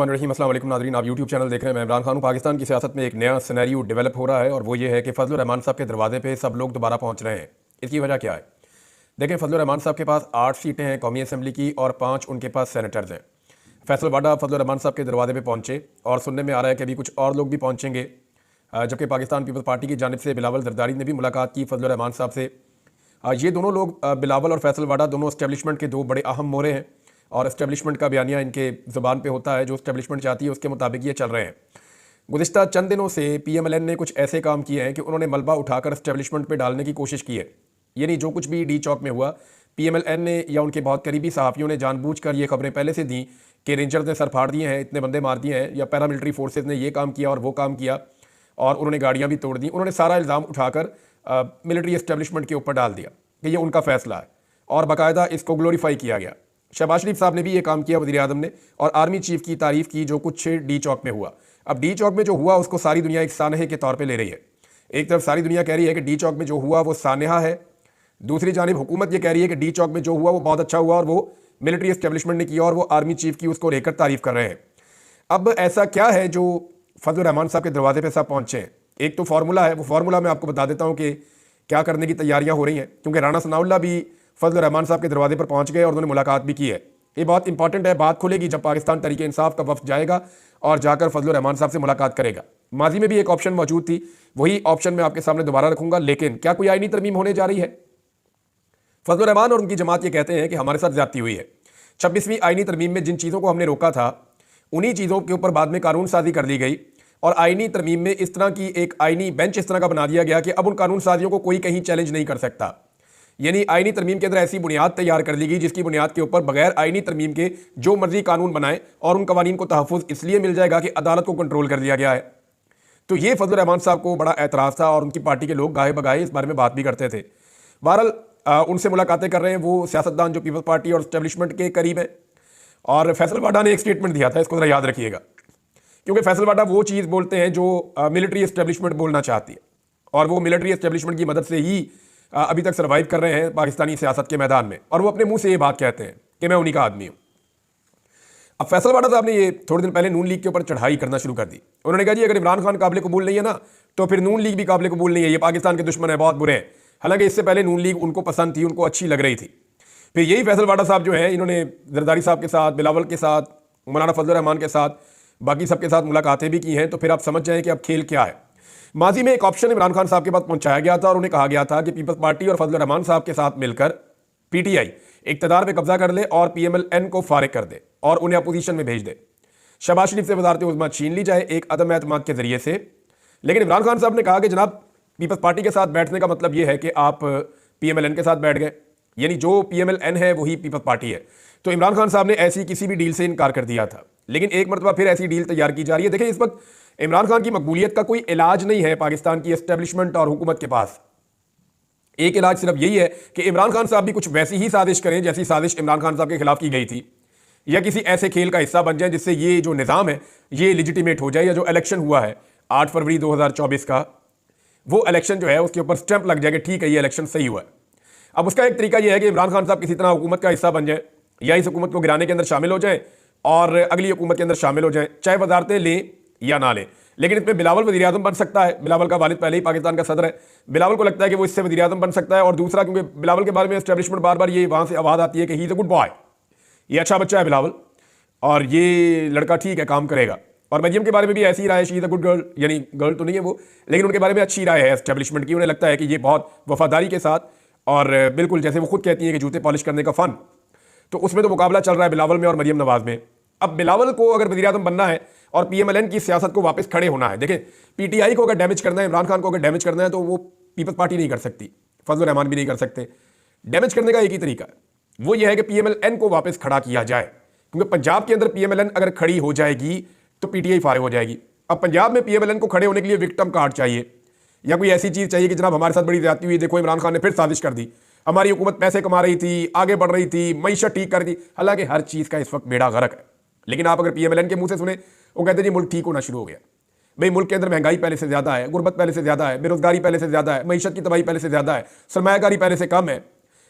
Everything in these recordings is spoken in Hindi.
रहीम अस्सलाम वालेकुम नाज़रीन, आप यूट्यूब चैनल देख रहे हैं। मैं इमरान खान हूं। पाकिस्तान की सियासत में एक नया सिनेरियो डेवलप हो रहा है और वो ये है कि फजलुर रहमान साहब के दरवाजे पे सब लोग दोबारा पहुंच रहे हैं। इसकी वजह क्या है? देखें, फजलुर रहमान साहब के पास 8 सीटें हैं कौमी असम्बली की और 5 उनके पास सेनेटर्स हैं। फैसल वाडा फजलुर रहमान साहब के दरवाजे पर पहुंचे और सुनने में आ रहा है कि अभी कुछ और लोग भी पहुंचेंगे, जबकि पाकिस्तान पीपल्स पार्टी की जानिब से बिलावल जरदारी ने भी मुलाकात की फजलुर रहमान साहब से। ये दोनों लोग, बिलावल और फैसल वाडा, दोनों इस्टेब्लिशमेंट के दो बड़े अहम मोहरे हैं और इस्टेब्लिशमेंट का बयानिया इनके ज़ुबान पे होता है। जो इस्टेब्लिशमेंट चाहती है उसके मुताबिक ये चल रहे हैं। गुज़िश्ता चंद दिनों से PMLN ने कुछ ऐसे काम किए हैं कि उन्होंने मलबा उठाकर इस्टेब्लिशमेंट पे डालने की कोशिश की है। ये नहीं, जो कुछ भी डी चौक में हुआ, PMLN ने या उनके बहुत करीबी सहाफ़ियों ने जानबूझकर ये खबरें पहले से दी कि रेंजर्स ने सर फाड़ दिए हैं, इतने बंदे मार दिए हैं, या पैरामिलिट्री फोर्सेज ने ये काम किया और वो काम किया और उन्होंने गाड़ियाँ भी तोड़ दी। उन्होंने सारा इल्ज़ाम उठाकर मिलिट्री इस्टेब्लिशमेंट के ऊपर डाल दिया कि ये उनका फ़ैसला है और बाकायदा इसको ग्लोरीफाई किया गया। शहबाज शरीफ साहब ने भी ये काम किया, वज़ीर आज़म ने, और आर्मी चीफ की तारीफ़ की जो कुछ डी चौक में हुआ। अब डी चौक में जो हुआ उसको सारी दुनिया एक सानहे के तौर पे ले रही है। एक तरफ सारी दुनिया कह रही है कि डी चौक में जो हुआ वो सानहा है, दूसरी जानिब हुकूमत ये कह रही है कि डी चौक में जो हुआ वो बहुत अच्छा हुआ और वो मिलिट्री इस्टेब्लिशमेंट ने किया और वो आर्मी चीफ की उसको लेकर तारीफ़ कर रहे हैं। अब ऐसा क्या है जो फजलुर रहमान साहब के दरवाजे पर सब पहुँचे हैं? एक तो फार्मूला है, वो फार्मूला मैं आपको बता देता हूँ कि क्या करने की तैयारियाँ हो रही हैं, क्योंकि राना सनाउल्लाह भी फजलुर रहमान साहब के दरवाजे पर पहुँच गए और उन्होंने मुलाकात भी की है। ये बहुत इंपॉर्टेंट है, बात खुलेगी जब पाकिस्तान तहरीक इंसाफ का वफ्द जाएगा और जाकर फजलुर रहमान साहब से मुलाकात करेगा। माजी में भी एक ऑप्शन मौजूद थी, वही ऑप्शन मैं आपके सामने दोबारा रखूंगा। लेकिन क्या कोई आईनी तरमीम होने जा रही है? फजलुर रहमान और उनकी जमात ये कहते हैं कि हमारे साथ ज्यादती हुई है। 26वीं आईनी तरमीम में जिन चीज़ों को हमने रोका था उन्हीं चीज़ों के ऊपर बाद में कानून साजी कर दी गई और आईनी तरमीम में इस तरह की एक आईनी बेंच इस तरह का बना दिया गया कि अब उन कानून साजियों को कोई कहीं चैलेंज नहीं कर सकता। यानी आईनी तरमीम के अंदर ऐसी बुनियाद तैयार कर दी गई जिसकी बुनियाद के ऊपर बगैर आईनी तरमीम के जो मर्जी कानून बनाए और उन कवानीन को तहफ़्फ़ुज़ इसलिए मिल जाएगा कि अदालत को कंट्रोल कर दिया गया है। तो ये फजलुर रहमान साहब को बड़ा एतराज़ था और उनकी पार्टी के लोग गाहे बगाहे इस बारे में बात भी करते थे। बहरहाल उनसे मुलाकातें कर रहे हैं वो सियासतदान जो पीपल्स पार्टी और इस्टेब्लिशमेंट के करीब है। और फैसल वाडा ने एक स्टेटमेंट दिया था, इसको ज़रा याद रखिएगा, क्योंकि फैसल वाडा वो चीज़ बोलते हैं जो मिलिट्री इस्टेब्लिशमेंट बोलना चाहती है और वो मिलिट्री इस्टेब्लिशमेंट की मदद से ही अभी तक सर्वाइव कर रहे हैं पाकिस्तानी सियासत के मैदान में, और वो अपने मुंह से ये बात कहते हैं कि मैं उन्हीं का आदमी हूँ। अब फैसल वाडा साहब ने ये थोड़े दिन पहले नून लीग के ऊपर चढ़ाई करना शुरू कर दी। उन्होंने कहा जी अगर इमरान खान काबिल कबूल नहीं है ना तो फिर नून लीग भी काबिल कबूल नहीं है, ये पाकिस्तान के दुश्मन है, बहुत बुरे हैं। हालांकि इससे पहले नून लीग उनको पसंद थी, उनको अच्छी लग रही थी। फिर यही फैसल वाडा साहब जो है इन्होंने जरदारी साहब के साथ, बिलावल के साथ, मौलाना फजलुर रहमान के साथ, बाकी सबके साथ मुलाकातें भी की हैं। तो फिर आप समझ जाएं कि अब खेल क्या है। माजी में एक ऑप्शन इमरान खान साहब के पास पहुंचाया गया था और उन्हें कहा गया था कि पीपल्स पार्टी और फजलुर रहमान साहब के साथ मिलकर PTI इक़्तिदार पे कब्जा कर ले और PMLN को फारिग कर दे और उन्हें अपोजिशन में भेज दे। शहबाज शरीफ से वज़ारत उज़्मा छीन ली जाए एक अदम एतमाद के जरिए से। लेकिन इमरान खान साहब ने कहा कि जनाब पीपल्स पार्टी के साथ बैठने का मतलब ये है कि आप PMLN के साथ बैठ गए, यानी जो PMLN है वही पीपल्स पार्टी है। तो इमरान खान साहब ने ऐसी किसी भी डील से इनकार कर दिया था, लेकिन एक मरतबा फिर ऐसी डील तैयार की जा रही है। देखिए, इस वक्त इमरान खान की मकबूलियत का कोई इलाज नहीं है पाकिस्तान की एस्टेब्लिशमेंट और हुकूमत के पास। एक इलाज सिर्फ यही है कि इमरान खान साहब भी कुछ वैसी ही साजिश करें जैसी साजिश इमरान खान साहब के खिलाफ की गई थी, या किसी ऐसे खेल का हिस्सा बन जाए जिससे ये जो निज़ाम है ये लिजिटिमेट हो जाए, या जो इलेक्शन हुआ है 8 फरवरी 2024 का, वो इलेक्शन जो है उसके ऊपर स्टैंप लग जाए कि ठीक है ये इलेक्शन सही हुआ है। अब उसका एक तरीका यह है कि इमरान खान साहब किसी तरह हुकूमत का हिस्सा बन जाए या इस हुकूमत को गिराने के अंदर शामिल हो जाए और अगली हुकूमत के अंदर शामिल हो जाए, चाहे वजारतें लें या ना लें। लेकिन इसमें बिलावल वज़ीर आज़म बन सकता है। बिलावल का वालिद पहले ही पाकिस्तान का सदर है, बिलावल को लगता है कि वो इससे वज़ीर आज़म बन सकता है। और दूसरा, क्योंकि बिलावल के बारे में एस्टेब्लिशमेंट बार बार ये वहाँ से आवाज़ आती है कि he is a good boy, ये अच्छा बच्चा है बिलावल और ये लड़का ठीक है, काम करेगा। और मरियम के बारे में भी ऐसी ही राय है, she is a good girl, यानी गर्ल तो नहीं है वो, लेकिन उनके बारे में अच्छी राय है एस्टेब्लिशमेंट की। उन्हें लगता है कि ये बहुत वफादारी के साथ और बिल्कुल जैसे वो खुद कहती हैं कि जूते पॉलिश करने का फ़न, तो उसमें तो मुकाबला चल रहा है बिलावल में और मरियम नवाज़ में। अब बिलावल को अगर वज़ीर आज़म बनना है और PMLN की सियासत को वापस खड़े होना है, देखें PTI को अगर डैमेज करना है, इमरान खान को अगर डैमेज करना है तो वो पीपल्स पार्टी नहीं कर सकती, फजलुर रहमान भी नहीं कर सकते। डैमेज करने का एक ही तरीका है, वो ये है कि PMLN को वापस खड़ा किया जाए, क्योंकि पंजाब के अंदर PMLN अगर खड़ी हो जाएगी तो PTI फारिग हो जाएगी। अब पंजाब में PMLN को खड़े होने के लिए विक्टिम कार्ड चाहिए या कोई ऐसी चीज़ चाहिए कि जनाब हमारे साथ बड़ी ज़्यादती हुई, देखो इमरान खान ने फिर साजिश कर दी, हमारी हुकूमत पैसे कमा रही थी, आगे बढ़ रही थी, मईशत ठीक कर दी। हालांकि हर चीज़ का इस वक्त बेड़ा गर्क है, लेकिन आप अगर PMLN के मुंह से सुने, वो कहते हैं जी मुल्क ठीक होना शुरू हो गया। भाई मुल्क के अंदर महंगाई पहले से ज़्यादा है, गुर्बत पहले से ज़्यादा है, बेरोजगारी पहले से ज़्यादा है, मईशत की तबाही पहले से ज़्यादा है, सरमायाकारी पहले से कम है।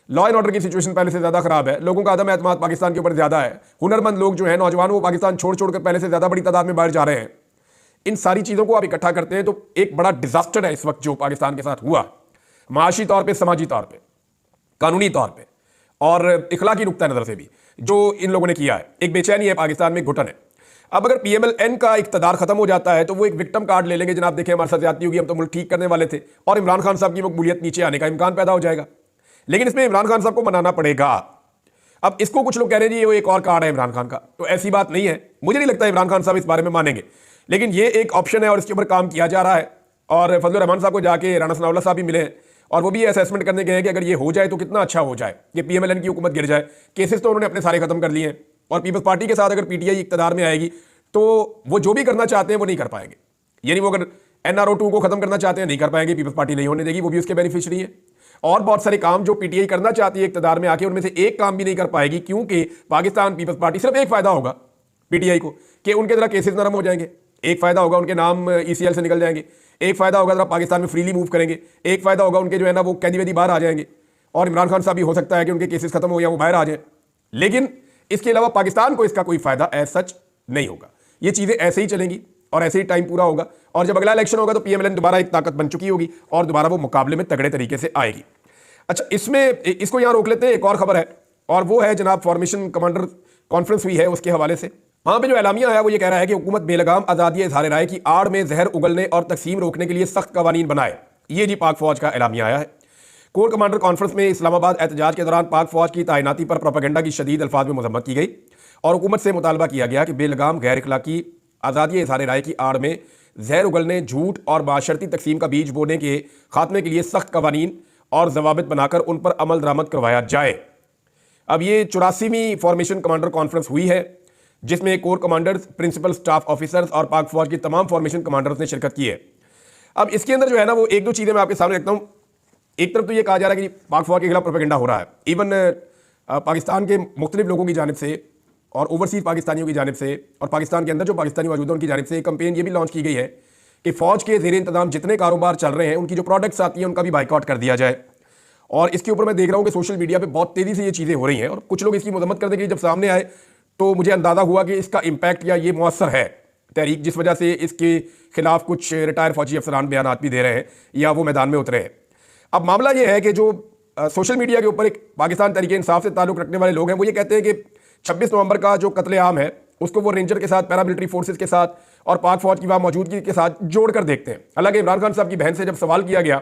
लॉ एंड ऑर्डर की सिचुएशन पहले से ज्यादा खराब है, लोगों का अदम एतमाद पाकिस्तान के ऊपर ज्यादा है, हुनरमंद लोग जो है नौजवान वो पाकिस्तान छोड़ छोड़कर पहले से ज्यादा बड़ी तादाद में बाहर जा रहे हैं। इन सारी चीजों को आप इकट्ठा करते हैं तो एक बड़ा डिजास्टर है इस वक्त जो पाकिस्तान के साथ हुआ, माशी तौर पर, समाजी तौर पर, कानूनी तौर पर और इखलाकी नुक्ता नजर से भी जो इन लोगों ने किया है। एक बेचैनी है पाकिस्तान में, घुटन है। अब अगर PMLN का इक़्तिदार खत्म हो जाता है तो वो एक विक्टिम कार्ड ले लेंगे, जनाब देखें हमारे साथ ज्यादती होगी, हम तो मुल्क ठीक करने वाले थे, और इमरान खान साहब की मकबूलियत नीचे आने का इम्कान पैदा हो जाएगा। लेकिन इसमें इमरान खान साहब को मनाना पड़ेगा। अब इसको कुछ लोग कह रहे हैं जी वो एक और कार्ड है इमरान खान का, तो ऐसी बात नहीं है, मुझे नहीं लगता इमरान खान साहब इस बारे में मानेंगे, लेकिन ये एक ऑप्शन है और इसके ऊपर काम किया जा रहा है। और फजलुर रहमान साहब को जाके राणा सनाउल्लाह साहब भी मिले हैं और वो भी असेसमेंट करने गए हैं कि अगर ये हो जाए तो कितना अच्छा हो जाए, ये PMLN की हुकूमत गिर जाए। केसेस तो उन्होंने अपने सारे खत्म कर लिए हैं और पीपल्स पार्टी के साथ अगर PTI इक़्तिदार में आएगी तो वो जो भी करना चाहते हैं वो नहीं कर पाएंगे। यानी वो अगर NRO2 को खत्म करना चाहते हैं नहीं कर पाएंगे, पीपल्स पार्टी नहीं होने देगी, वो भी उसके बेनिफिशियरी है। और बहुत सारे काम जो PTI करना चाहती है इक़्तिदार में आके, उनमें से एक काम भी नहीं कर पाएगी, क्योंकि पाकिस्तान पीपल्स पार्टी, सिर्फ एक फायदा होगा PTI को कि उनके जरा केसेस नरम हो जाएंगे, एक फायदा होगा उनके नाम ECL से निकल जाएंगे, एक फायदा होगा जरा पाकिस्तान में फ्रीली मूव करेंगे, एक फायदा होगा उनके जो है ना वो कैदी वैदी बाहर आ जाएंगे, और इमरान खान साहब भी हो सकता है कि उनके केसेस खत्म हो या वो बाहर आ जाए। लेकिन इसके अलावा पाकिस्तान को इसका कोई फायदा एज सच नहीं होगा। ये चीजें ऐसे ही चलेंगी और ऐसे ही टाइम पूरा होगा, और जब अगला इलेक्शन होगा तो PMLN दोबारा एक ताकत बन चुकी होगी और दोबारा वो मुकाबले में तगड़े तरीके से आएगी। अच्छा, इसमें इसको यहां रोक लेते हैं। एक और खबर है और वो है जनाब फॉर्मेशन कमांडर कॉन्फ्रेंस हुई है, उसके हवाले से वहां पे जो एलामिया आया वो ये कह रहा है कि हुकूमत बेलगाम आजादी इज़हार राय की आड़ में जहर उगलने और तकसीम रोकने के लिए सख्त कवानीन बनाए। ये जी पाक फौज का एलामिया आया है। कोर कमांडर कॉन्फ्रेंस में इस्लामाबाद एहतजाज के दौरान पाक फौज की तैनाती पर प्रोपेगेंडा की शदीद अल्फाज में मजम्मत की गई और हुकूमत से मुतालबा किया गया कि बेलगाम गैर इखलाकी आज़ादी इज़हार राय की आड़ में जहर उगलने, झूठ और माशरती तकसीम का बीज बोने के खात्मे के लिए सख्त कवानीन और जवाबित बनाकर उन पर अमल दरामद करवाया जाए। अब ये 84वीं फॉर्मेशन कमांडर कॉन्फ्रेंस हुई है जिसमें core commanders, principal staff officers और पाक फौज की तमाम फॉर्मेशन कमांडर्स ने शिरकत की है। अब इसके अंदर जो है ना वो एक दो चीज़ें मैं आपके सामने रखता हूँ। एक तरफ तो ये कहा जा रहा है कि पाक फौज के खिलाफ प्रोपेगेंडा हो रहा है, इवन पाकिस्तान के मुख्तलिफ लोगों की जानिब से और ओवरसीज पाकिस्तानियों की जानिब से और पाकिस्तान के अंदर जो पाकिस्तानी मौजूद है उनकी जानिब से एक कंपेन ये भी लॉन्च की गई है कि फ़ौज के ज़ेर इंतजाम जितने कारोबार चल रहे हैं उनकी जो प्रोडक्ट्स आती हैं उनका भी बाइकआउट कर दिया जाए। और इसके ऊपर मैं देख रहा हूँ कि सोशल मीडिया पे बहुत तेज़ी से ये चीज़ें हो रही हैं और कुछ लोग इसकी मजम्मत करने के लिए जब सामने आए तो मुझे अंदाज़ा हुआ कि इसका इम्पैक्ट या ये मौसर है तहरीक, जिस वजह से इसके खिलाफ कुछ रिटायर फौजी अफसरान बयान भी दे रहे हैं या वो मैदान में उतरे हैं। अब मामला ये है कि जो सोशल मीडिया के ऊपर एक पाकिस्तान तहरीक इंसाफ से ताल्लुक़ रखने वाले लोग हैं वो ये कहते हैं कि 26 नवंबर का जो कत्लेआम है उसको वो रेंजर के साथ, पैरामिलिट्री फोर्सेस के साथ और पाक फौज की वहाँ मौजूदगी के साथ जोड़कर देखते हैं। हालांकि इमरान खान साहब की बहन से जब सवाल किया गया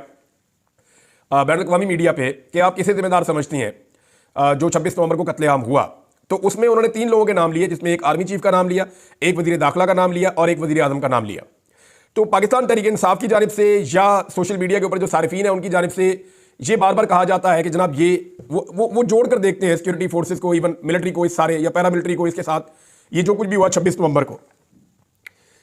बैनुल-अक़वामी मीडिया पे कि आप किसे जिम्मेदार समझती हैं जो 26 नवंबर को कत्लेआम हुआ, तो उसमें उन्होंने 3 लोगों के नाम लिए, जिसमें एक आर्मी चीफ का नाम लिया, एक वज़ीर दाखिला का नाम लिया और एक वज़ीर आज़म का नाम लिया। तो पाकिस्तान तहरीक इंसाफ की जानिब से या सोशल मीडिया के ऊपर जो सारिफीन है उनकी जानिब से ये बार बार कहा जाता है कि जनाब ये वो जोड़ कर देखते हैं सिक्योरिटी फोर्सेस को, इवन मिलिट्री को, इस सारे या पैरामिलिट्री को इसके साथ, ये जो कुछ भी हुआ 26 नवंबर को।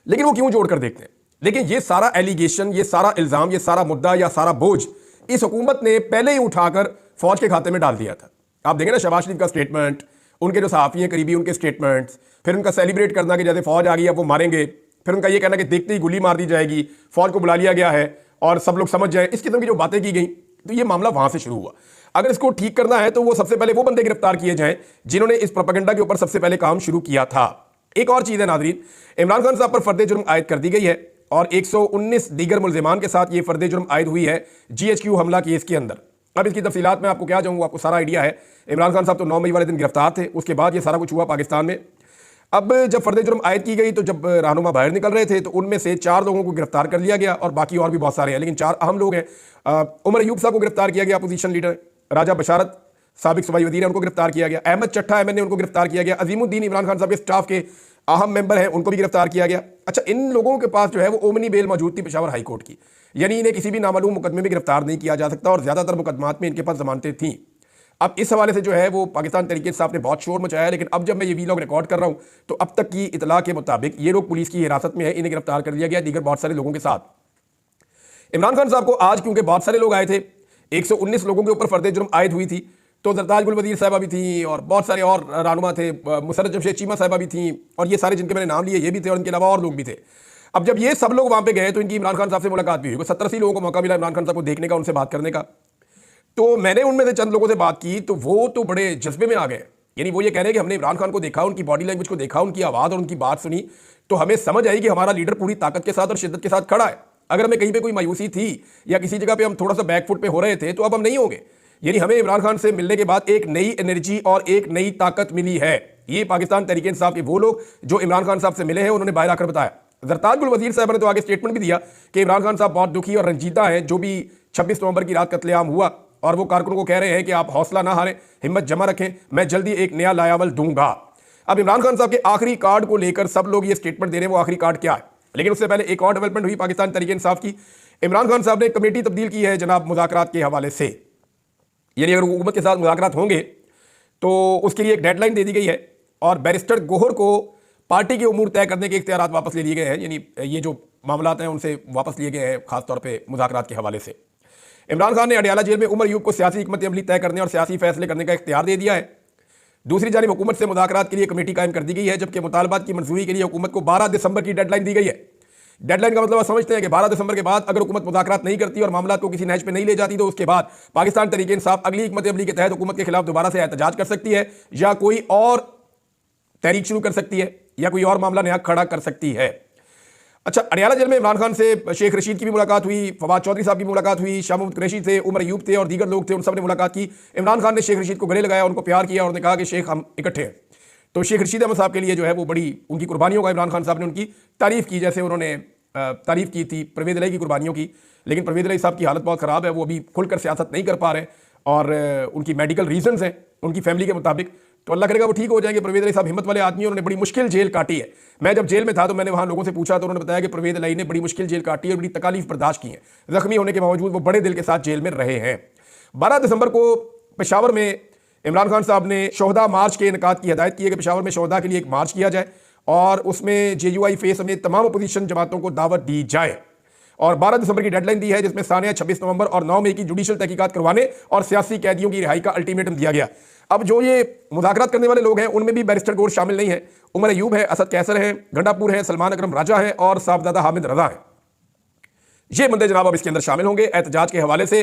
लेकिन वो क्यों जोड़ कर देखते हैं? लेकिन ये सारा एलिगेशन, ये सारा इल्ज़ाम, ये सारा मुद्दा या सारा बोझ इस हुकूमत ने पहले ही उठाकर फौज के खाते में डाल दिया था। आप देखें ना शहबाज शरीफ का स्टेटमेंट, उनके जो सहाफ़ी हैं करीबी उनके स्टेटमेंट्स, फिर उनका सेलिब्रेट करना कि जैसे फौज आ गई अब वो मारेंगे, फिर उनका ये कहना कि देखते ही गोली मार दी जाएगी, फौज को बुला लिया गया है और सब लोग समझ जाए, इस किस्म की जो बातें की गई। तो ये मामला वहां से शुरू हुआ। अगर इसको ठीक करना है तो वो सबसे पहले वो बंदे गिरफ्तार किए जाएं जिन्होंने इस प्रोपेगेंडा के ऊपर सबसे पहले काम शुरू किया था। एक और चीज़ है नाज़रीन, इमरान खान साहब पर फर्द जुर्म आयद कर दी गई है और 119 दीगर मुल्ज़िमान के साथ ये फर्द जुर्म आयद हुई है GHQ हमला केस के अंदर। अब इसकी तफसीलात में आपको क्या जाऊँगा, आपको सारा आइडिया है। इमरान खान साहब तो 9 मई वाले दिन गिरफ्तार थे, उसके बाद ये सारा कुछ हुआ पाकिस्तान में। अब जब फर्द जुर्म आयद की गई तो जब रहनुमा बाहर निकल रहे थे तो उनमें से 4 लोगों को गिरफ्तार कर लिया गया और बाकी और भी बहुत सारे हैं, लेकिन 4 अहम लोग हैं। उमर अयूब साहब को गिरफ्तार किया गया, अपोजिशन लीडर। राजा बशारत साबिक सूबाई वज़ीर है, उनको गिरफ्तार किया गया। अहमद चट्टा MNA उनको गिरफ्तार किया गया। अजीमुद्दीन इमरान खान साहब के स्टाफ के अहम मेंबर हैं, उनको भी गिरफ्तार किया गया। अच्छा, इन लोगों के पास जो है वो ओमनी बेल मौजूद थी पेशावर हाई कोर्ट की, यानी इन्हें किसी भी नामालूम मुकदमे में गिरफ्तार नहीं किया जा सकता और ज़्यादातर मुकदमात में इनके पास जमानतें थीं। अब इस हवाले से जो है वो पाकिस्तान तहरीक इंसाफ ने बहुत शोर मचाया, लेकिन अब जब मैं ये वीलॉग रिकॉर्ड कर रहा हूँ तो अब तक की इतला के मुताबिक ये लोग पुलिस की हिरासत में है, इन्हें गिरफ्तार कर लिया गया दीगर बहुत सारे लोगों के साथ। इमरान खान साहब को आज क्योंकि बहुत सारे लोग आए थे, 119 लोगों के ऊपर फर्द जुर्म आयद हुई थी, तो जरताज गुल वज़ीर साहबा भी थी और बहुत सारे और रहनुमा थे, मुसर्रत जमशेद चीमा साहबा भी थी और ये सारे जिनके मैंने नाम लिए ये भी थे और इनके अलावा और लोग भी थे। अब जब ये सब लोग वहाँ पे गए तो इनकी इमरान खान साहब से मुलाकात भी हुई। 70-80 लोगों को मौका मिला इमरान खान साहब को देखने का, उनसे बात करने का। तो मैंने उनमें से चंद लोगों से बात की तो वो तो बड़े जज्बे में आ गए। यानी वो ये कह रहे हैं कि हमने इमरान खान को देखा, उनकी बॉडी लैंग्वेज को देखा, उनकी आवाज़ और उनकी बात सुनी, तो हमें समझ आई कि हमारा लीडर पूरी ताकत के साथ और शिद्दत के साथ खड़ा है। अगर हमें कहीं पे कोई मायूसी थी या किसी जगह पे हम थोड़ा सा बैकफुट पे हो रहे थे तो अब हम नहीं होंगे। यानी हमें इमरान खान से मिलने के बाद एक नई एनर्जी और एक नई ताकत मिली है। ये पाकिस्तान तहरीक इंसाफ के वो लोग जो इमरान खान साहब से मिले हैं उन्होंने बाहर आकर बताया। जरताज गुल वजीर साहब ने तो आगे स्टेटमेंट भी दिया कि इमरान खान साहब बहुत दुखी और रंजीदा हैं जो भी 26 नवंबर की रात कत्लेआम हुआ, और वो कारकुनों को कह रहे हैं कि आप हौसला ना हारें, हिम्मत जमा रखें, मैं जल्दी एक नया लायावल दूंगा। अब इमरान खान साहब के आखिरी कार्ड को लेकर सब लोग ये स्टेटमेंट दे रहे हैं, वो आखिरी कार्ड क्या है। लेकिन उससे पहले एक और डेवलपमेंट हुई पाकिस्तान तहरीक इंसाफ की। इमरान खान साहब ने कमेटी तब्दील की है जनाब मुज़ाकरात के हवाले से। यानी अगर हुकूमत के साथ मुज़ाकरात होंगे तो उसके लिए एक डेडलाइन दे दी गई है और बैरिस्टर गोहर को पार्टी के उमूर तय करने के इख्तियारात वापस ले लिए गए हैं। यानी ये जो मामलात हैं उनसे वापस लिए गए हैं, खासतौर पर मुज़ाकरात के हवाले से। इमरान खान ने अडयाला जेल में उमर अयूब को सियासी हिकमत अमली तय करने और सियासी फैसले करने का इख्तियार दे दिया है। दूसरी जानिब हुकूमत से मुज़ाकरात के लिए कमेटी कायम कर दी गई है, जबकि मुतालबात की मंजूरी के लिए हुकूमत को 12 दिसंबर की डेडलाइन दी गई है। डेडलाइन का मतलब आप समझते हैं कि 12 दिसंबर के बाद अगर हुकूमत मुज़ाकरात नहीं करती और मामला को किसी नहज पे नहीं ले जाती तो उसके बाद पाकिस्तान तहरीक इंसाफ अगली हिकमत अमली के तहत हुकूमत के खिलाफ दोबारा से एहतजाज कर सकती है या कोई और तहरीक शुरू कर सकती है या कोई और मामला नया खड़ा कर सकती है। अच्छा, अडयाला जेल में इमरान खान से शेख रशीद की भी मुलाकात हुई, फवाद चौधरी साहब की मुलाकात हुई, शाह महमूद कुरैशी थे, उमर अयूब थे और दीगर लोग थे, उन सब ने मुलाकात की। इमरान खान ने शेख रशीद को गले लगाया, उनको प्यार किया और उन्होंने कहा कि शेख हम इकट्ठे हैं। तो शेख रशीद अहमद साहब के लिए जो है वो बड़ी उनकी कुर्बानियों का इमरान खान साहब ने उनकी तारीफ़ की, जैसे उन्होंने तारीफ़ की थी परवेज़ इलाही की कुर्बानियों की। लेकिन परवेज़ इलाही साहब की हालत बहुत ख़राब है, वो अभी खुलकर सियासत नहीं कर पा रहे और उनकी मेडिकल रीजंस हैं उनकी फैमिली के मुताबिक। तो अल्लाह करेगा वो ठीक हो जाएंगे। परवेज़ इलाही साहब हिम्मत वाले आदमी, उन्होंने बड़ी मुश्किल जेल काटी है। मैं जब जेल में था तो मैंने वहाँ लोगों से पूछा तो उन्होंने बताया कि परवेज़ इलाही ने बड़ी मुश्किल जेल काटी है, बड़ी तकालीफ बर्दाश्त की है। जख्मी होने के बावजूद वो बड़े दिल के साथ जेल में रहे हैं। 12 दिसंबर को पेशावर में इमरान खान साहब ने शोहदा मार्च के इनकाद की हदायत की है कि पेशावर में शोहदा के लिए एक मार्च किया जाए और उसमें JUI फेस समेत तमाम अपोजिशन जमातों को दावत दी जाए। और 12 दिसंबर की डेडलाइन दी है जिसमें सानिया 26 नवंबर और 9 मई की जुडिशल तहकीकात करवाने और सियासी कैदियों की रिहाई का अल्टीमेटम दिया गया। अब जो ये मुज़ाकरात करने वाले लोग हैं उनमें भी बैरिस्टर गोहर शामिल नहीं है। उमर अयूब है, असद कैसर हैं, गंडापुर हैं, सलमान अकरम राजा हैं और साहबजादा हामिद रजा हैं। ये बंदे जनाब अब इसके अंदर शामिल होंगे एहतजाज के हवाले से।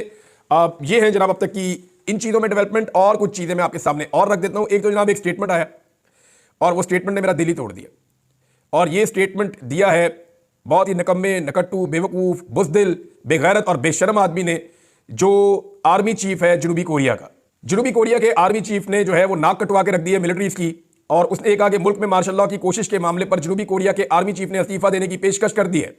ये हैं जनाब अब तक की इन चीज़ों में डेवलपमेंट। और कुछ चीज़ें मैं आपके सामने और रख देता हूँ। एक तो जनाब एक स्टेटमेंट आया और वो स्टेटमेंट ने मेरा दिल ही तोड़ दिया। और ये स्टेटमेंट दिया है बहुत ही निकम्मे, नकट्टू, बेवकूफ़, बुज़दिल, बेगैरत और बेशर्म आदमी ने, जो आर्मी चीफ है जनूबी कोरिया का। जनूबी कोरिया के आर्मी चीफ ने जो है वो नाक कटवा के रख दी है मिलिट्रीज़ की और उसने कहा कि मुल्क में मार्शल लॉ की कोशिश के मामले पर जनूबी कोरिया के आर्मी चीफ ने इस्तीफा देने की पेशकश कर दी है।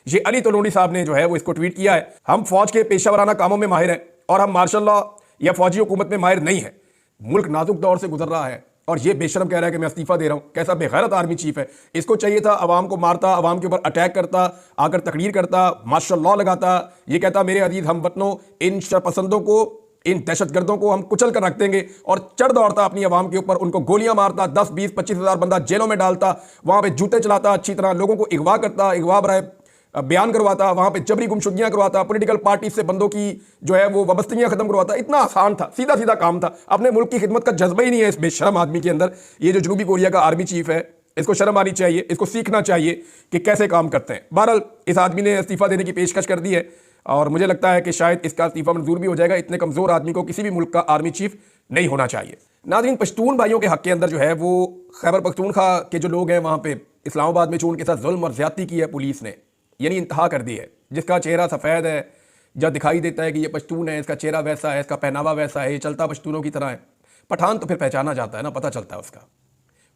ये अली तलोनी साहब ने जो है वो इसको ट्वीट किया है। हम फौज के पेशावराना कामों में माहिर हैं और हम मार्शल लॉ या फौजी हुकूमत में माहिर नहीं है। मुल्क नाजुक दौर से गुजर रहा है और ये बेशरम कह रहा है कि मैं इस्तीफा दे रहा हूँ। कैसा बेगैरत आर्मी चीफ है। इसको चाहिए था अवाम को मारता, अवाम के ऊपर अटैक करता, आकर तकरीर करता, मार्शल लॉ लगाता, ये कहता मेरे अजीज हम वतनों, इन शरपसंदों को, इन दहशतगर्दों को हम कुचल कर रख देंगे, और चढ़ दौड़ता अपनी अवाम के ऊपर, उनको गोलियां मारता, 10, 20, 25 हज़ार बंदा जेलों में डालता, वहाँ पे जूते चलाता, अच्छी तरह लोगों को अगवा करता, अगवा बराए बयान करवाता, वहाँ पे जबरी गुमशुदगियाँ करवाता, पॉलिटिकल पार्टी से बंदों की जो है वो वाबस्तगियाँ खत्म करवाता। इतना आसान था, सीधा सीधा काम था। अपने मुल्क की खिदमत का जज्बा ही नहीं है इस बेशरम आदमी के अंदर। ये जो जनूबी कोरिया का आर्मी चीफ है, इसको शर्म आनी चाहिए, इसको सीखना चाहिए कि कैसे काम करते हैं। बहरहाल इस आदमी ने इस्तीफा देने की पेशकश कर दी है और मुझे लगता है कि शायद इसका इस्तीफा मंजूर भी हो जाएगा। इतने कमज़ोर आदमी को किसी भी मुल्क का आर्मी चीफ नहीं होना चाहिए। नाज़रीन, पश्तून भाइयों के हक़ के अंदर जो है वो खैबर पख्तूनख्वा के जो लोग हैं वहाँ पे इस्लामाबाद में जो उनके साथ जुल्म और ज़्यादती की है पुलिस ने, यानी इंतहा कर दी है। जिसका चेहरा सफ़ेद है, जब दिखाई देता है कि ये पश्तून है, इसका चेहरा वैसा है, इसका पहनावा वैसा है, ये चलता पश्तूनों की तरह है। पठान तो फिर पहचाना जाता है ना, पता चलता है उसका।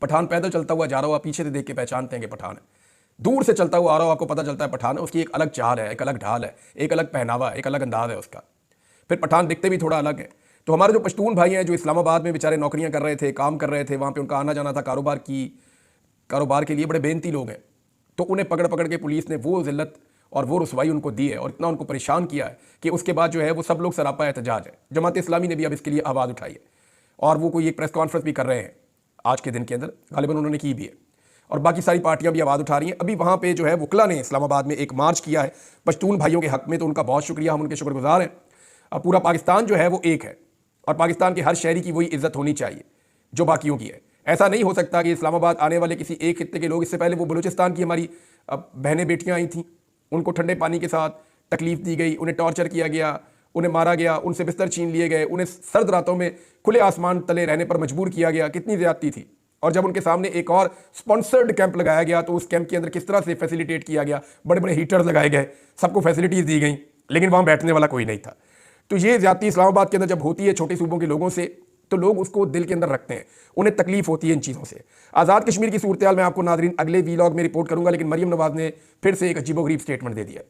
पठान पैदल चलता हुआ जा रहा हुआ, पीछे से देख के पहचानते हैं कि पठान है। दूर से चलता हुआ आ रहा हो, आपको पता चलता है पठान है। उसकी एक अलग चाल है, एक अलग ढाल है, एक अलग पहनावा है, एक अलग अंदाज है उसका। फिर पठान दिखते भी थोड़ा अलग है। तो हमारे जो पश्तून भाई हैं जो इस्लामाबाद में बेचारे नौकरियाँ कर रहे थे, काम कर रहे थे, वहाँ पर उनका आना जाना था कारोबार के लिए, बड़े बेनती लोग हैं। तो उन्हें पकड़ पकड़ के पुलिस ने वो ज़िल्लत और वो रसवाई उनको दी है और इतना उनको परेशान किया है कि उसके बाद जो है वो सब लोग सरापा एहतजाज है। जमात इस्लामी ने भी अब इसके लिए आवाज़ उठाई है और वो कोई एक प्रेस कॉन्फ्रेंस भी कर रहे हैं आज के दिन के अंदर, गालिबन उन्होंने की भी है, और बाकी सारी पार्टियां भी आवाज़ उठा रही हैं। अभी वहाँ पे जो है वकला ने इस्लामाबाद में एक मार्च किया है पश्तून भाइयों के हक़ में, तो उनका बहुत शुक्रिया, हम उनके शुक्रगुजार हैं। अब पूरा पाकिस्तान जो है वो एक है और पाकिस्तान के हर शहरी की वही इज़्ज़त होनी चाहिए जो बाकियों की है। ऐसा नहीं हो सकता कि इस्लामाबाद आने वाले किसी एक खित्ते के लोग, इससे पहले वो बलूचिस्तान की हमारी बहनें बेटियाँ आई थीं, उनको ठंडे पानी के साथ तकलीफ़ दी गई, उन्हें टॉर्चर किया गया, उन्हें मारा गया, उनसे बिस्तर छीन लिए गए, उन्हें सर्द रातों में खुले आसमान तले रहने पर मजबूर किया गया। कितनी ज्यादती थी। और जब उनके सामने एक और स्पॉन्सर्ड कैंप लगाया गया तो उस कैंप के अंदर किस तरह से फैसिलिटेट किया गया, बड़े बड़े हीटर्स लगाए गए, सबको फैसिलिटीज दी गई, लेकिन वहां बैठने वाला कोई नहीं था। तो ये ज्यादती इस्लामाबाद के अंदर जब होती है छोटे सूबों के लोगों से, तो लोग उसको दिल के अंदर रखते हैं, उन्हें तकलीफ होती है इन चीज़ों से। आज़ाद कश्मीर की सूरत हाल मैं आपको नाज़रीन अगले वीलॉग में रिपोर्ट करूंगा, लेकिन मरियम नवाज ने फिर से एक अजीबोगरीब स्टेटमेंट दे दिया।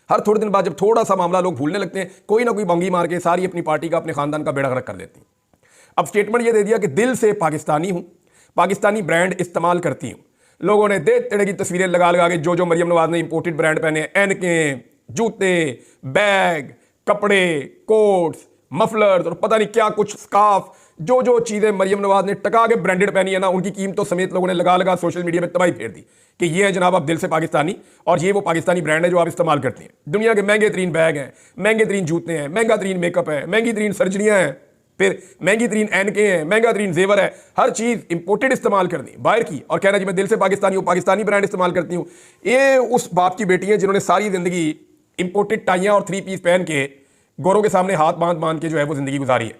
हर थोड़े दिन बाद जब थोड़ा सा मामला लोग भूलने लगते हैं, कोई ना कोई बंगी मार के सारी अपनी पार्टी का, अपने खानदान का बेड़ा गर्क कर देती हैं। अब स्टेटमेंट यह दे दिया कि दिल से पाकिस्तानी हूं, पाकिस्तानी ब्रांड इस्तेमाल करती हूं। लोगों ने दे तरह की तस्वीरें लगा लगा के जो मरियम नवाज ने इंपोर्टेड ब्रांड पहने, एनकें, जूते, बैग, कपड़े, कोट्स, मफलर्स और पता नहीं क्या कुछ, स्कार्फ, जो चीजें मरियम नवाज ने टका के ब्रांडेड पहनी है ना, उनकी कीमतों समेत लोगों ने लगा लगा सोशल मीडिया में तबाही फेर दी कि ये है जनाब आप दिल से पाकिस्तानी, और ये वो पाकिस्तानी ब्रांड है जो आप इस्तेमाल करते हैं। दुनिया के महंगे तरीन बैग हैं, महंगे तरीन जूते हैं, महंगा तरीन मेकअप है, महंगी तरीन सर्जरियां हैं, फिर महंगी तरीन एनके हैं, महंगा तरीन जेवर है, हर चीज इंपोर्टेड इस्तेमाल करनी, बाहर की, और कहना जी मैं दिल से पाकिस्तानी हूं, पाकिस्तानी ब्रांड इस्तेमाल करती हूं। ये उस बाप की बेटी है जिन्होंने सारी जिंदगी इंपोर्टेड टाइयां और 3 पीस पहन के गोरों के सामने हाथ बांध के जो है वो जिंदगी गुजारी है।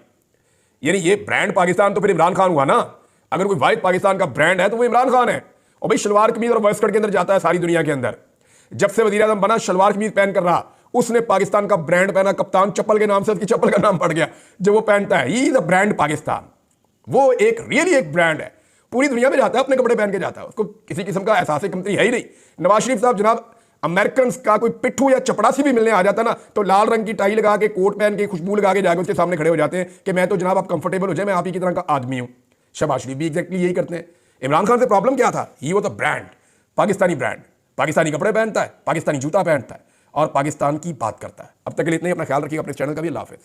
यानी ये ब्रांड पाकिस्तान तो फिर इमरान खान हुआ ना। अगर कोई वाहिद पाकिस्तान का ब्रांड है तो वो इमरान खान है। और भाई शलवार कमीज और वेस्टकोट के अंदर जाता है सारी दुनिया के अंदर। जब से वजीर आजम बना शलवार कमीज पहन कर रहा, उसने पाकिस्तान का ब्रांड पहना, कप्तान चप्पल के नाम से उसकी चप्पल का नाम पड़ गया जो वो पहनता है। He is a brand Pakistan. वो एक रियली एक ब्रांड है, पूरी दुनिया में जाता है, अपने कपड़े पहन के जाता है, उसको किसी किस्म का एहसास कमतरी है ही नहीं। नवाज शरीफ साहब जनाब अमेरिकन का कोई पिट्ठू या चपड़ासी भी मिलने आ जाता ना, तो लाल रंग की टाई लगा के, कोट पहन के, खुशबू लगा के जाके उसके सामने खड़े हो जाते हैं कि मैं तो जनाब आप कंफर्टेबल हो जाए, मैं आप ही की तरह का आदमी हूं। शहबाज शरीफ भी एग्जैक्टली यही करते हैं। इमरान खान से प्रॉब्लम क्या था? ही वो तो ब्रांड, पाकिस्तानी ब्रांड, पाकिस्तानी कपड़े पहनता है, पाकिस्तानी जूता पहनता है और पाकिस्तान की बात करता है। अब तक के लिए इतना ही। अपना ख्याल रखिएगा, अपने चैनल का भी। अल्लाह हाफिज़।